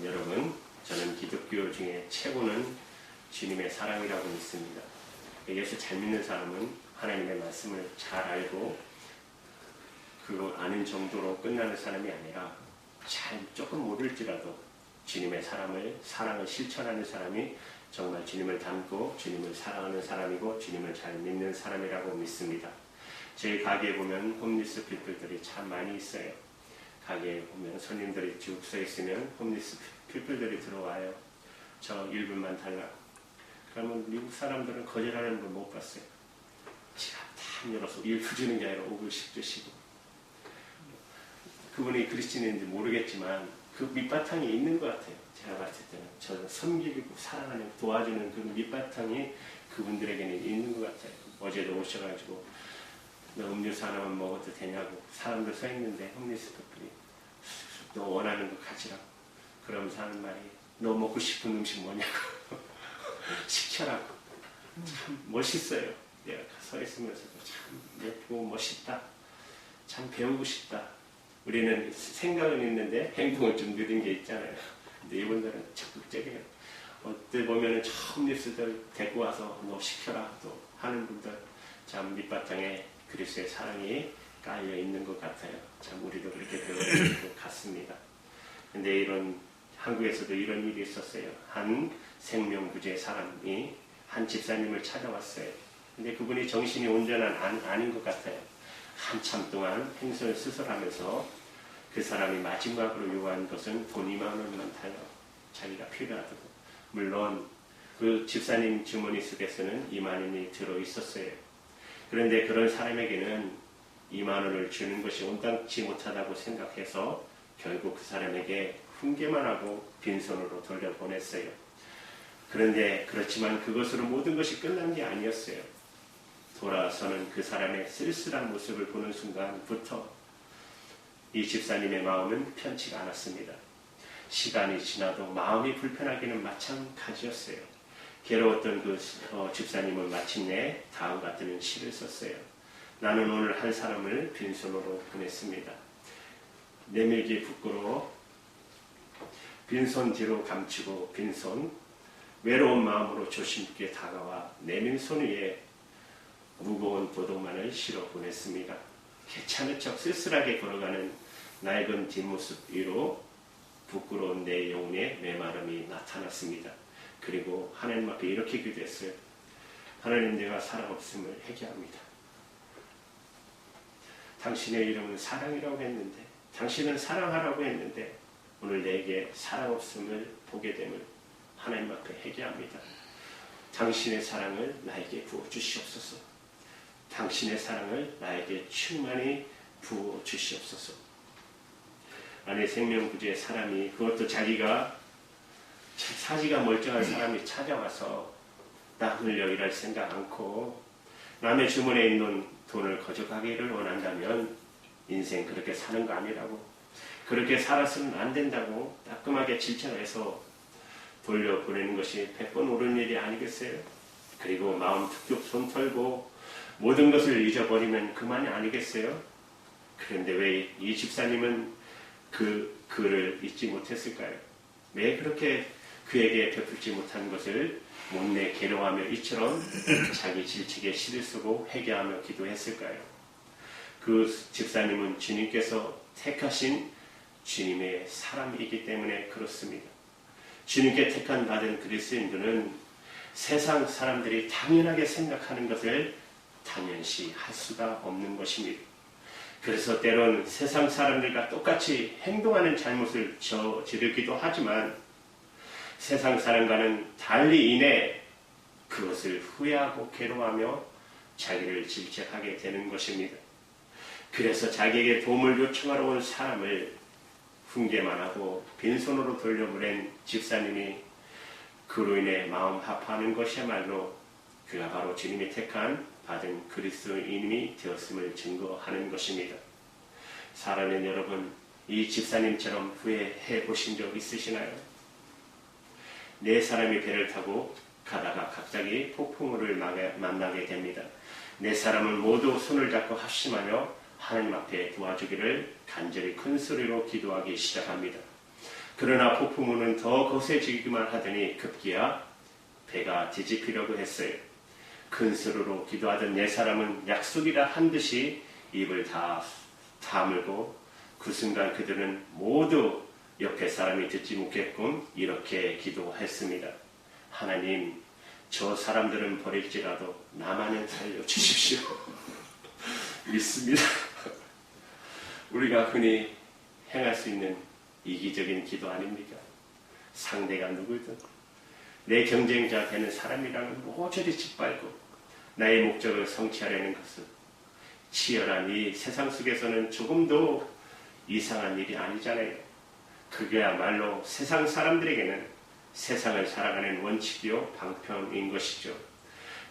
여러분, 저는 기독교 중에 최고는 주님의 사랑이라고 믿습니다. 예수 잘 믿는 사람은 하나님의 말씀을 잘 알고 그걸 아는 정도로 끝나는 사람이 아니라 잘 조금 모를지라도 주님의 사랑을 실천하는 사람이 정말 주님을 닮고 주님을 사랑하는 사람이고 주님을 잘 믿는 사람이라고 믿습니다. 저희 가게에 보면 홈리스 피플들이 참 많이 있어요. 가게에 보면 손님들이 쭉 서 있으면 홈리스 피플들이 들어와요. 저 1분만 달라고. 그러면 미국 사람들은 거절하는 걸 못 봤어요. 지갑 다 열어서 1불 주는 게 아니라 5불씩 주시고. 그분이 그리스도인인지 모르겠지만 그 밑바탕이 있는 것 같아요. 제가 봤을 때는 저는 섬기고 사랑하는 도와주는 그 밑바탕이 그분들에게는 있는 것 같아요. 어제도 오셔가지고 너 음료수 하나만 먹어도 되냐고 사람들 서 있는데 홈리스 커플이 너 원하는 거 가지라고 그러면서 하는 말이 너 먹고 싶은 음식 뭐냐고 시켜라고. 참 멋있어요. 내가 서 있으면서도 참 예쁘고 멋있다. 참 배우고 싶다. 우리는 생각은 있는데 행동을 좀 느린 게 있잖아요. 근데 이분들은 적극적이에요. 어때 보면은 처음 립스들 데리고 와서 너 시켜라 또 하는 분들 참 밑바탕에 그리스도의 사랑이 깔려 있는 것 같아요. 참 우리도 그렇게 배워야 것 같습니다. 근데 한국에서도 이런 일이 있었어요. 한 생명구제 사람이 한 집사님을 찾아왔어요. 근데 그분이 정신이 온전한 아닌 것 같아요. 한참 동안 행선을 수술하면서 그 사람이 마지막으로 요구한 것은 돈 2만 원만 달라고 자기가 필요하다고. 물론 그 집사님 주머니 속에서는 2만 원이 들어있었어요. 그런데 그런 사람에게는 2만 원을 주는 것이 온당치 못하다고 생각해서 결국 그 사람에게 훈계만 하고 빈손으로 돌려보냈어요. 그런데 그렇지만 그것으로 모든 것이 끝난 게 아니었어요. 돌아서는 그 사람의 쓸쓸한 모습을 보는 순간부터 이 집사님의 마음은 편치가 않았습니다. 시간이 지나도 마음이 불편하기는 마찬가지였어요. 괴로웠던 그 집사님은 마침내 다음 같은 시를 썼어요. 나는 오늘 한 사람을 빈손으로 보냈습니다. 내밀기 부끄러워 빈손 뒤로 감추고 빈손 외로운 마음으로 조심있게 다가와 내민 손 위에 무거운 보도만을 실어 보냈습니다. 괜찮은 척 쓸쓸하게 걸어가는 낡은 뒷모습 위로 부끄러운 내 영혼의 메마름이 나타났습니다. 그리고 하나님 앞에 이렇게 기도했어요. 하나님, 내가 사랑 없음을 회개합니다. 당신의 이름은 사랑이라고 했는데, 당신은 사랑하라고 했는데 오늘 내게 사랑 없음을 보게 됨을 하나님 앞에 회개합니다. 당신의 사랑을 나에게 부어 주시옵소서. 당신의 사랑을 나에게 충만히 부어 주시옵소서. 아내 생명구제의 사람이, 그것도 자기가 사지가 멀쩡한 사람이 찾아와서 땀 흘려 일할 생각 않고 남의 주머니에 있는 돈을 거저가기를 원한다면 인생 그렇게 사는 거 아니라고, 그렇게 살아서는 안 된다고 따끔하게 질책해서 돌려보내는 것이 100번 옳은 일이 아니겠어요? 그리고 마음 툭툭 손 털고 모든 것을 잊어버리면 그만이 아니겠어요? 그런데 왜 이 집사님은 그 글을 잊지 못했을까요? 왜 그렇게 그에게 베풀지 못한 것을 못내 괴로워하며 이처럼 자기 질책에 시를 쓰고 회개하며 기도했을까요? 그 집사님은 주님께서 택하신 주님의 사람이기 때문에 그렇습니다. 주님께 택한 받은 그리스도인들은 세상 사람들이 당연하게 생각하는 것을 당연시 할 수가 없는 것입니다. 그래서 때론 세상 사람들과 똑같이 행동하는 잘못을 저지르기도 하지만 세상 사람과는 달리 인해 그것을 후회하고 괴로워하며 자기를 질책하게 되는 것입니다. 그래서 자기에게 도움을 요청하러 온 사람을 훈계만 하고 빈손으로 돌려보낸 집사님이 그로 인해 마음 아파하는 것이야말로 그가 바로 주님이 택한 받은 그리스도인이 되었음을 증거하는 것입니다. 사랑하는 여러분, 이 집사님처럼 후회해 보신 적 있으시나요? 네 사람이 배를 타고 가다가 갑자기 폭풍우를 만나게 됩니다. 네 사람은 모두 손을 잡고 합심하며 하나님 앞에 도와주기를 간절히 큰 소리로 기도하기 시작합니다. 그러나 폭풍우는 더 거세지기만 하더니 급기야 배가 뒤집히려고 했어요. 큰 소리로 기도하던 네 사람은 약속이라 한 듯이 입을 다 다물고 그 순간 그들은 모두 옆에 사람이 듣지 못했군 이렇게 기도했습니다. 하나님, 저 사람들은 버릴지라도 나만은 살려주십시오. 믿습니다. 우리가 흔히 행할 수 있는 이기적인 기도 아닙니까? 상대가 누구든 내 경쟁자 되는 사람이라면 모조리 짓밟고 나의 목적을 성취하려는 것은 치열한 이 세상 속에서는 조금도 이상한 일이 아니잖아요. 그게야말로 세상 사람들에게는 세상을 살아가는 원칙이요 방편인 것이죠.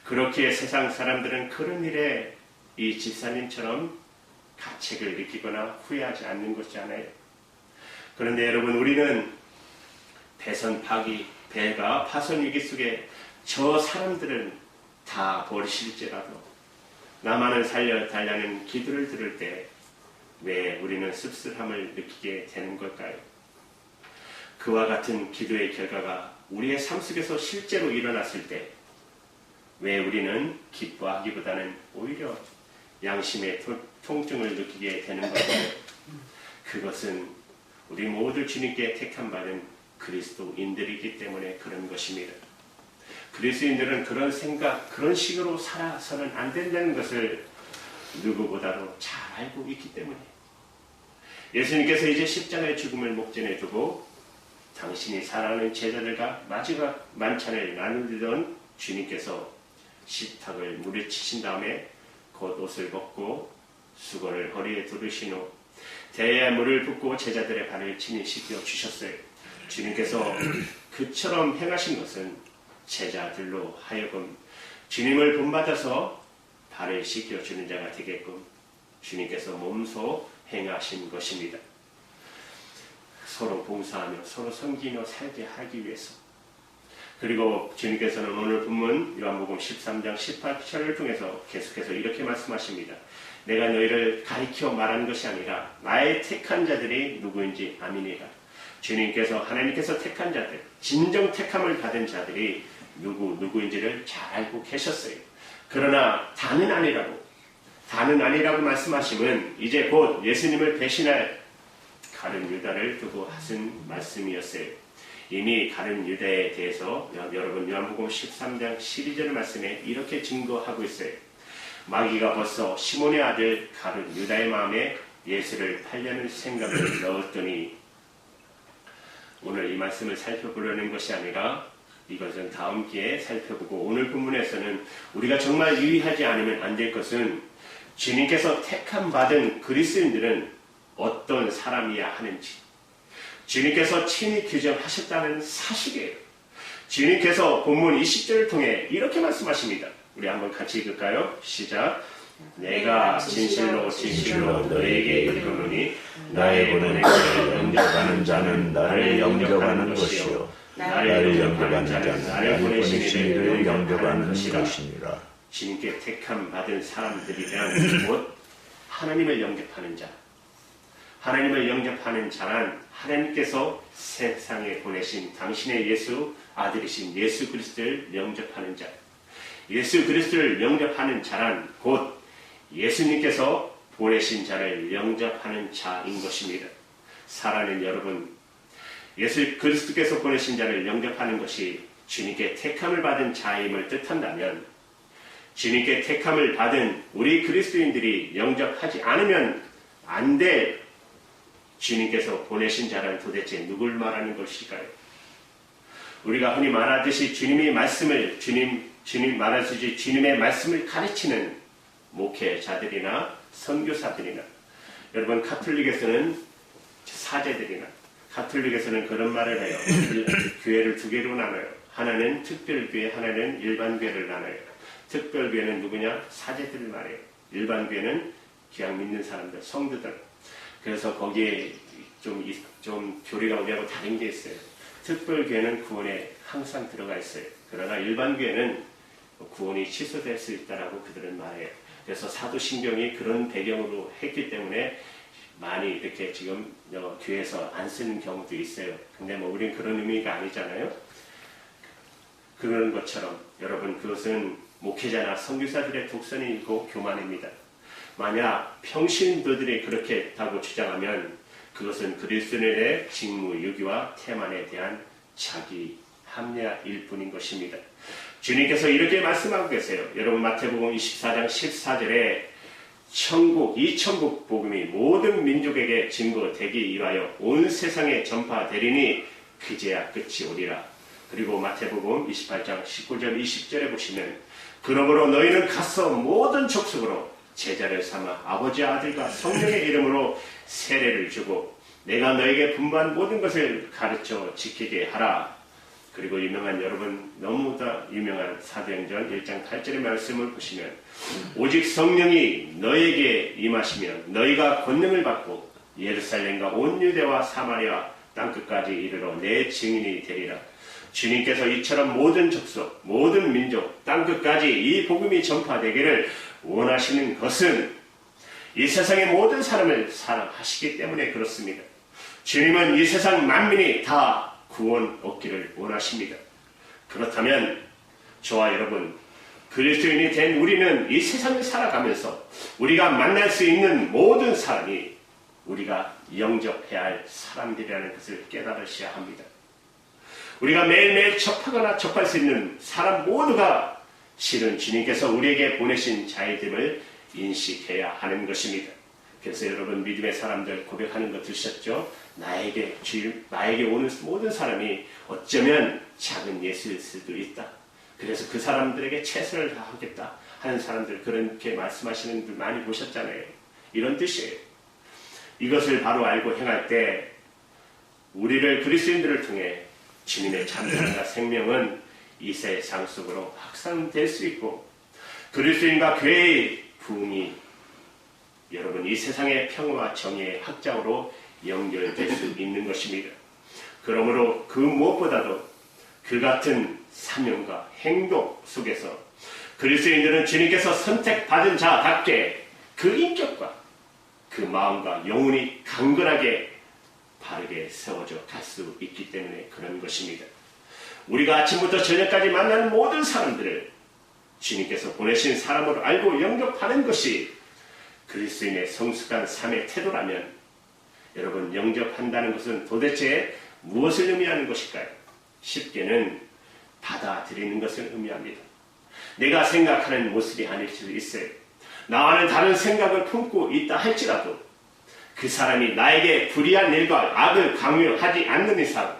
그렇기에 세상 사람들은 그런 일에 이 집사님처럼 가책을 느끼거나 후회하지 않는 것이잖아요. 그런데 여러분, 우리는 배가 파손 위기 속에 저 사람들은 다 버리실지라도 나만을 살려달라는 기도를 들을 때 왜 우리는 씁쓸함을 느끼게 되는 걸까요? 그와 같은 기도의 결과가 우리의 삶 속에서 실제로 일어났을 때 왜 우리는 기뻐하기보다는 오히려 양심의 통증을 느끼게 되는 걸까요? 그것은 우리 모두 주님께 택함받은 그리스도인들이기 때문에 그런 것입니다. 그리스도인들은 그런 생각, 그런 식으로 살아서는 안 된다는 것을 누구보다도 잘 알고 있기 때문에 예수님께서 이제 십자가의 죽음을 목전에 두고 당신이 사랑하는 제자들과 마지막 만찬을 나누던 주님께서 식탁을 무르치신 다음에 곧 옷을 벗고 수건을 허리에 두르신 후 대야에 물을 붓고 제자들의 발을 친히 씻겨 주셨어요. 주님께서 그처럼 행하신 것은 제자들로 하여금 주님을 본받아서 발을 씻겨주는 자가 되게끔 주님께서 몸소 행하신 것입니다. 서로 봉사하며 서로 섬기며 살게 하기 위해서. 그리고 주님께서는 오늘 본문 요한복음 13장 18절을 통해서 계속해서 이렇게 말씀하십니다. 내가 너희를 가리켜 말하는 것이 아니라 나의 택한 자들이 누구인지 아미니라. 주님께서 하나님께서 택한 자들, 진정 택함을 받은 자들이 누구인지를 잘 알고 계셨어요. 그러나 다는 아니라고 말씀하심은 이제 곧 예수님을 배신할 가룟 유다를 두고 하신 말씀이었어요. 이미 가룟 유다에 대해서 여러분 요한복음 13장 12절 말씀에 이렇게 증거하고 있어요. 마귀가 벌써 시몬의 아들 가룟 유다의 마음에 예수를 팔려는 생각을 넣었더니 오늘 이 말씀을 살펴보려는 것이 아니라 이것은 다음 기회에 살펴보고 오늘 본문에서는 우리가 정말 유의하지 않으면 안 될 것은 주님께서 택함 받은 그리스도인들은 어떤 사람이야 하는지 주님께서 친히 규정하셨다는 사실이에요. 주님께서 본문 20절을 통해 이렇게 말씀하십니다. 우리 한번 같이 읽을까요? 시작. 내가 진실로 너에게 이르노니 나의 보내기를 영접하는 자는 나를 영접하는 것이요 나를 영접하는 자는 나를 보내신 이를 영접하는 것이니라. 주님께 택함 받은 사람들이란 곧 하나님을 영접하는 자. 하나님을 영접하는 자란 하나님께서 세상에 보내신 당신의 예수 아들이신 예수 그리스도를 영접하는 자. 예수 그리스도를 영접하는 자란 곧 예수님께서 보내신 자를 영접하는 자인 것입니다. 사랑하는 여러분, 예수 그리스도께서 보내신 자를 영접하는 것이 주님께 택함을 받은 자임을 뜻한다면 주님께 택함을 받은 우리 그리스도인들이 영접하지 않으면 안 될 주님께서 보내신 자란 도대체 누굴 말하는 것일까요? 우리가 흔히 말하듯이 주님의 말씀을 주님 말하듯이 주님의 말씀을 가르치는 목회자들이나 선교사들이나 여러분 가톨릭에서는 사제들이나 가톨릭에서는 그런 말을 해요. 교회를 두 개로 나눠요. 하나는 특별교회, 하나는 일반교회를 나눠요. 특별교회는 누구냐? 사제들을 말해요. 일반교회는 그냥 믿는 사람들, 성도들. 그래서 거기에 좀 교리가 우리하고 다른 게 있어요. 특별교회는 구원에 항상 들어가 있어요. 그러나 일반교회는 구원이 취소될 수 있다라고 그들은 말해요. 그래서 사도신경이 그런 배경으로 했기 때문에 많이 이렇게 지금 교회에서 안 쓰는 경우도 있어요. 근데 뭐 우리는 그런 의미가 아니잖아요. 그런 것처럼 여러분 그것은 목회자나 선교사들의 독선이고 교만입니다. 만약 평신도들이 그렇게 했다고 주장하면 그것은 그리스도인의 직무, 유기와 태만에 대한 자기 합리화일 뿐인 것입니다. 주님께서 이렇게 말씀하고 계세요. 여러분 마태복음 24장 14절에 이 천국 복음이 모든 민족에게 증거되기 위하여 온 세상에 전파되리니 그제야 끝이 오리라. 그리고 마태복음 28장 19절 20절에 보시면 그러므로 너희는 가서 모든 족속으로 제자를 삼아 아버지 아들과 성령의 이름으로 세례를 주고 내가 너에게 분부한 모든 것을 가르쳐 지키게 하라. 그리고 여러분 너무나 유명한 사도행전 1장 8절의 말씀을 보시면 오직 성령이 너에게 임하시면 너희가 권능을 받고 예루살렘과 온 유대와 사마리아 땅끝까지 이르러 내 증인이 되리라. 주님께서 이처럼 모든 족속, 모든 민족, 땅끝까지 이 복음이 전파되기를 원하시는 것은 이 세상의 모든 사람을 사랑하시기 때문에 그렇습니다. 주님은 이 세상 만민이 다 구원 얻기를 원하십니다. 그렇다면 저와 여러분 그리스도인이 된 우리는 이 세상을 살아가면서 우리가 만날 수 있는 모든 사람이 우리가 영접해야 할 사람들이라는 것을 깨달으셔야 합니다. 우리가 매일매일 접하거나 접할 수 있는 사람 모두가 실은 주님께서 우리에게 보내신 자이됨을 인식해야 하는 것입니다. 그래서 여러분 믿음의 사람들 고백하는 거 들으셨죠? 나에게 오는 모든 사람이 어쩌면 작은 예수일 수도 있다. 그래서 그 사람들에게 최선을 다하겠다 하는 사람들 그렇게 말씀하시는 분들 많이 보셨잖아요. 이런 뜻이에요. 이것을 바로 알고 행할 때 우리를 그리스도인들을 통해 주님의 참사랑과 생명은 이 세상 속으로 확산될 수 있고 그리스도인과 교회의 부흥이 여러분 이 세상의 평화와 정의의 확장으로 연결될 수 있는 것입니다. 그러므로 그 무엇보다도 그 같은 사명과 행동 속에서 그리스도인들은 주님께서 선택받은 자답게 그 인격과 그 마음과 영혼이 강건하게 바르게 세워져 갈 수 있기 때문에 그런 것입니다. 우리가 아침부터 저녁까지 만나는 모든 사람들을 주님께서 보내신 사람으로 알고 영접하는 것이 그리스도인의 성숙한 삶의 태도라면 여러분 영접한다는 것은 도대체 무엇을 의미하는 것일까요? 쉽게는 받아들이는 것을 의미합니다. 내가 생각하는 모습이 아닐 수도 있어요. 나와는 다른 생각을 품고 있다 할지라도 그 사람이 나에게 불의한 일과 악을 강요하지 않는 이상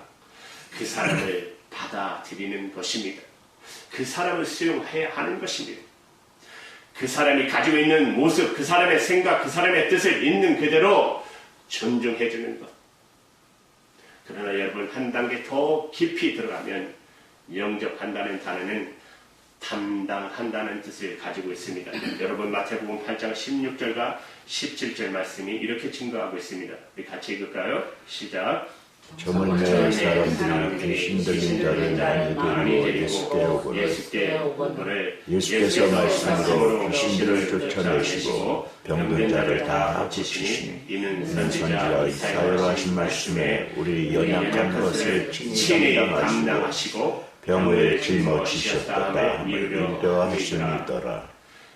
그 사람을 받아들이는 것입니다. 그 사람을 수용해야 하는 것입니다. 그 사람이 가지고 있는 모습, 그 사람의 생각, 그 사람의 뜻을 있는 그대로 존중해 주는 것. 그러나 여러분 한 단계 더 깊이 들어가면 영접한다는 단어는 담당한다는 뜻을 가지고 있습니다. 여러분 마태복음 8장 16절과 17절 말씀이 이렇게 증거하고 있습니다. 우리 같이 읽을까요? 시작. 저물매 사람들이 힘들린 자를 많이 데리고 예수께 오거늘 예수께서 말씀으로 귀신들을 쫓아내시고 병든 자를 다 고치시니 이는 선지자 이사야로 하신 말씀에 우리 연약한 것을 친히 담당하시고 병을 짊어지셨다가 이르려 하시니더라.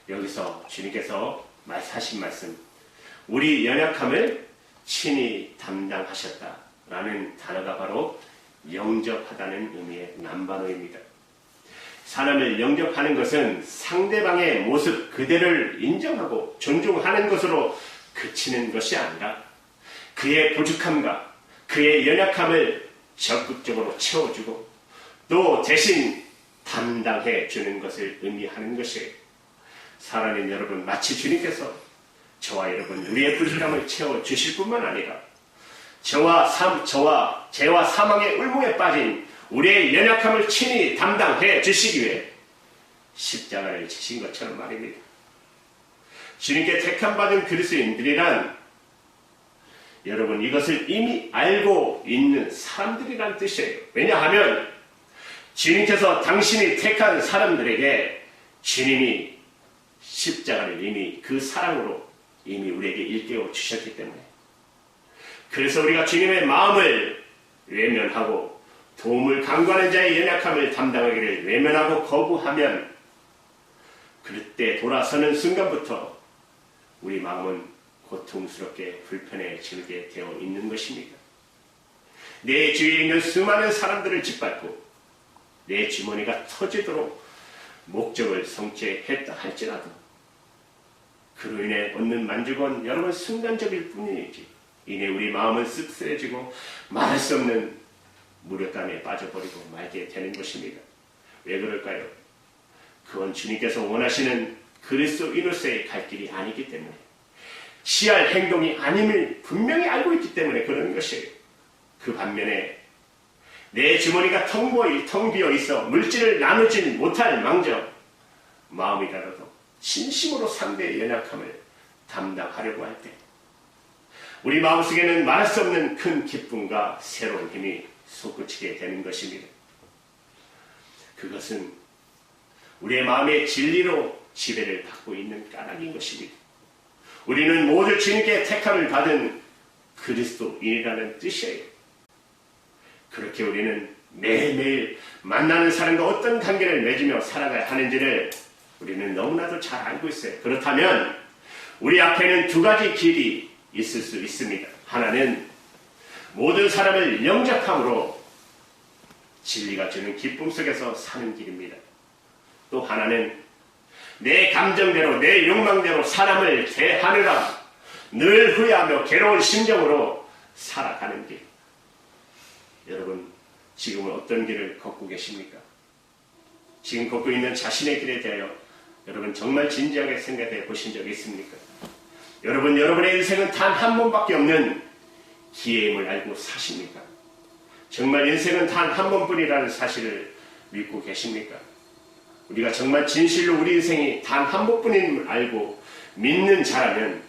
여기서 주님께서 말씀하신 말씀 우리 연약함을 친히 담당하셨다 라는 단어가 바로 영접하다는 의미의 남반어입니다. 사람을 영접하는 것은 상대방의 모습 그대를 인정하고 존중하는 것으로 그치는 것이 아니라 그의 부족함과 그의 연약함을 적극적으로 채워주고 또 대신 담당해 주는 것을 의미하는 것이에요. 사랑하는 여러분, 마치 주님께서 저와 여러분 우리의 부족함을 채워주실 뿐만 아니라 죄와 사망의 울무에 빠진 우리의 연약함을 친히 담당해 주시기 위해 십자가를 지신 것처럼 말입니다. 주님께 택함받은 그리스도인들이란 여러분 이것을 이미 알고 있는 사람들이란 뜻이에요. 왜냐하면 주님께서 당신이 택한 사람들에게 주님이 십자가를 이미 그 사랑으로 이미 우리에게 일깨워 주셨기 때문에 그래서 우리가 주님의 마음을 외면하고 도움을 강구하는 자의 연약함을 담당하기를 외면하고 거부하면 그때 돌아서는 순간부터 우리 마음은 고통스럽게 불편해지게 되어 있는 것입니다. 내 주위에 있는 수많은 사람들을 짓밟고 내 주머니가 터지도록 목적을 성취했다 할지라도 그로 인해 얻는 만족은 여러분 순간적일 뿐이지 이내 우리 마음은 씁쓸해지고 말할 수 없는 무력감에 빠져버리고 말게 되는 것입니다. 왜 그럴까요? 그건 주님께서 원하시는 그리스도인으로서의 갈 길이 아니기 때문에 취할 행동이 아님을 분명히 알고 있기 때문에 그러는 것이에요. 그 반면에 내 주머니가 텅 비어 있어 물질을 나누지 못할 망정 마음이라도 진심으로 상대의 연약함을 담당하려고 할 때 우리 마음속에는 말할 수 없는 큰 기쁨과 새로운 힘이 솟구치게 되는 것입니다. 그것은 우리의 마음의 진리로 지배를 받고 있는 까닭인 것입니다. 우리는 모두 주님께 택함을 받은 그리스도인이라는 뜻이에요. 그렇게 우리는 매일매일 만나는 사람과 어떤 관계를 맺으며 살아가야 하는지를 우리는 너무나도 잘 알고 있어요. 그렇다면 우리 앞에는 두 가지 길이 있을 수 있습니다. 하나는 모든 사람을 영접함으로 진리가 주는 기쁨 속에서 사는 길입니다. 또 하나는 내 감정대로 내 욕망대로 사람을 대하느라 늘 후회하며 괴로운 심정으로 살아가는 길. 여러분 지금은 어떤 길을 걷고 계십니까? 지금 걷고 있는 자신의 길에 대하여 여러분 정말 진지하게 생각해 보신 적이 있습니까? 여러분의 인생은 단 한 번밖에 없는 기회임을 알고 사십니까? 정말 인생은 단 한 번뿐이라는 사실을 믿고 계십니까? 우리가 정말 진실로 우리 인생이 단 한 번뿐임을 알고 믿는 자라면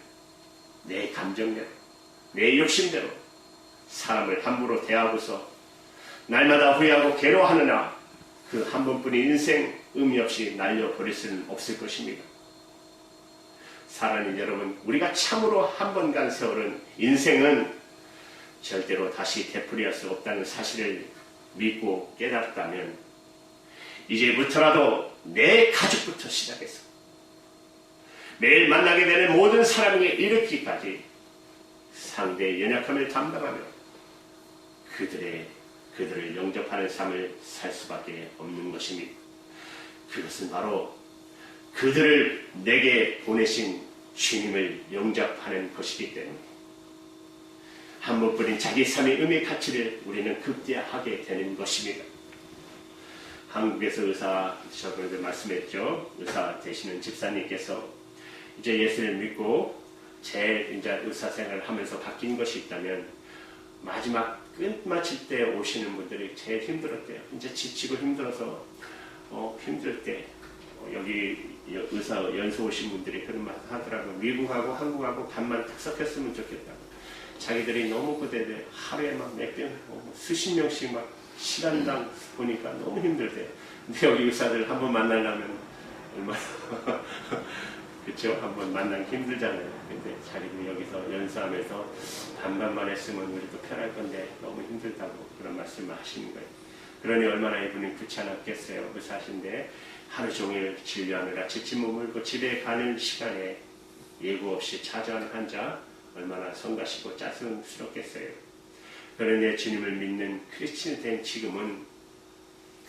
내 감정대로, 내 욕심대로 사람을 함부로 대하고서 날마다 후회하고 괴로워하느나 그 한 번뿐인 인생 의미 없이 날려버릴 수는 없을 것입니다. 사랑하는 여러분, 우리가 참으로 한 번 간 세월은 인생은 절대로 다시 되풀이할 수 없다는 사실을 믿고 깨달았다면 이제부터라도 내 가족부터 시작해서 매일 만나게 되는 모든 사람에게 이르기까지 상대의 연약함을 담당하며 그들을 영접하는 삶을 살 수밖에 없는 것입니다. 그것은 바로 그들을 내게 보내신 주님을 영접하는 것이기 때문에 한 번뿐인 자기 삶의 의미 가치를 우리는 극대화하게 되는 것입니다. 한국에서 저번에도 말씀했죠. 의사 되시는 집사님께서 이제 예수를 믿고 제일 이제 의사 생활을 하면서 바뀐 것이 있다면 마지막 끝마칠 때 오시는 분들이 제일 힘들었대요. 이제 지치고 힘들어서 힘들 때 여기 의사 연수 오신 분들이 그런 말 하더라고요. 미국하고 한국하고 반만 딱 섞였으면 좋겠다고. 자기들이 너무 그대로 하루에 막 몇 병, 수십 명씩 막 시간당 보니까 너무 힘들대요. 근데 여기 의사들 한번 만나려면 얼마나 그렇죠? 한번 만나기 힘들잖아요. 근데 자기들이 여기서 연수하면서 반반만 했으면 우리도 편할 건데 너무 힘들다고 그런 말씀을 하시는 거예요. 그러니 얼마나 이분이 귀찮았겠어요. 의사신데 하루 종일 진료하느라 지친 몸을 고 집에 가는 시간에 예고 없이 찾아온 환자 얼마나 성가시고 짜증스럽겠어요. 그런데 주님을 믿는 크리스찬이 된 지금은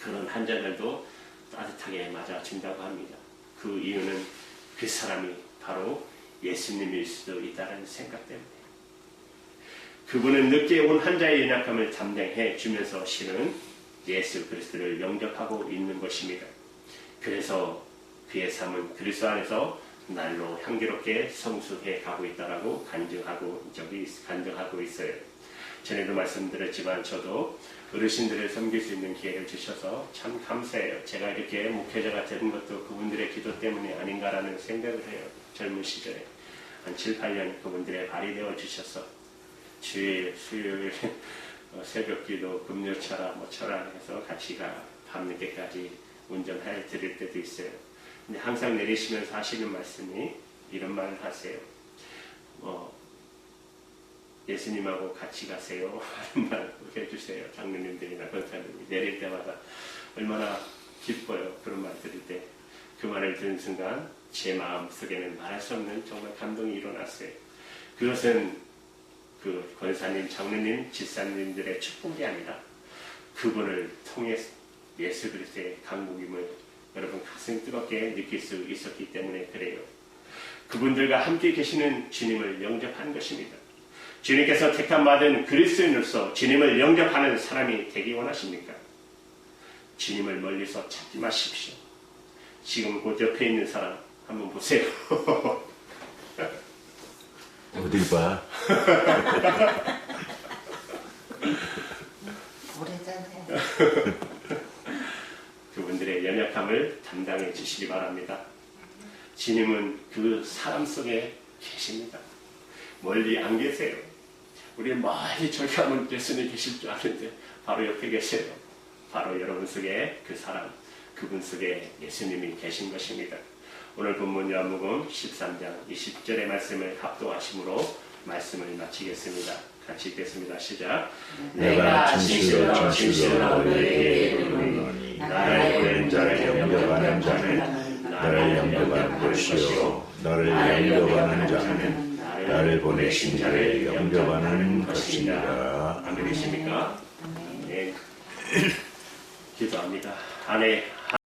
그런 환자들도 따뜻하게 맞아준다고 합니다. 그 이유는 그 사람이 바로 예수님일 수도 있다는 생각 때문에. 그분은 늦게 온 환자의 연약함을 담당해 주면서 실은 예수 그리스도를 영접하고 있는 것입니다. 그래서 그의 삶은 그리스도 안에서 날로 향기롭게 성숙해 가고 있다라고 간증하고 있어요. 전에도 말씀드렸지만 저도 어르신들을 섬길 수 있는 기회를 주셔서 참 감사해요. 제가 이렇게 목회자가 된 것도 그분들의 기도 때문이 아닌가라는 생각을 해요. 젊은 시절에 한 7, 8년 그분들의 발이 되어 주셔서 주일, 수요일 새벽 기도, 금요철학, 철학 해서 같이 밤늦게까지 운전해 드릴 때도 있어요. 근데 항상 내리시면서 하시는 말씀이 이런 말을 하세요. 예수님하고 같이 가세요 하는 말 해주세요. 장로님들이나 권사님이 내릴 때마다 얼마나 기뻐요. 그런 말 들을 때 그 말을 듣는 순간 제 마음속에는 말할 수 없는 정말 감동이 일어났어요. 그것은 그 권사님, 장로님, 집사님들의 축복이 아니라 그분을 통해 예수 그리스도의 강국임을 여러분 가슴 뜨겁게 느낄 수 있었기 때문에 그래요. 그분들과 함께 계시는 주님을 영접한 것입니다. 주님께서 택함받은 그리스도인으로서 주님을 영접하는 사람이 되기 원하십니까? 주님을 멀리서 찾지 마십시오. 지금 곧 옆에 있는 사람 한번 보세요. 어딜 봐? 오래전에 그분들의 연약함을 담당해 주시기 바랍니다. 주님은 그 사람 속에 계십니다. 멀리 안 계세요. 우리 멀리 저기 하면 예수님 계실 줄 아는데 바로 옆에 계세요. 바로 여러분 속에 그 사람, 그분 속에 예수님이 계신 것입니다. 오늘 본문 요한복음 13장 20절의 말씀을 합독하심으로 말씀을 마치겠습니다. 같이 읽겠습니다. 시작. 내가 진실로 진실로 너희에게 이르노니 나를 보낸 자를 영접하는 자는 나를 영접하는 것이요 너를 영접하는 자는 나를 보내신 자를 영접하는 것이니라. 아멘이십니까? 네. 기도합니다. 안에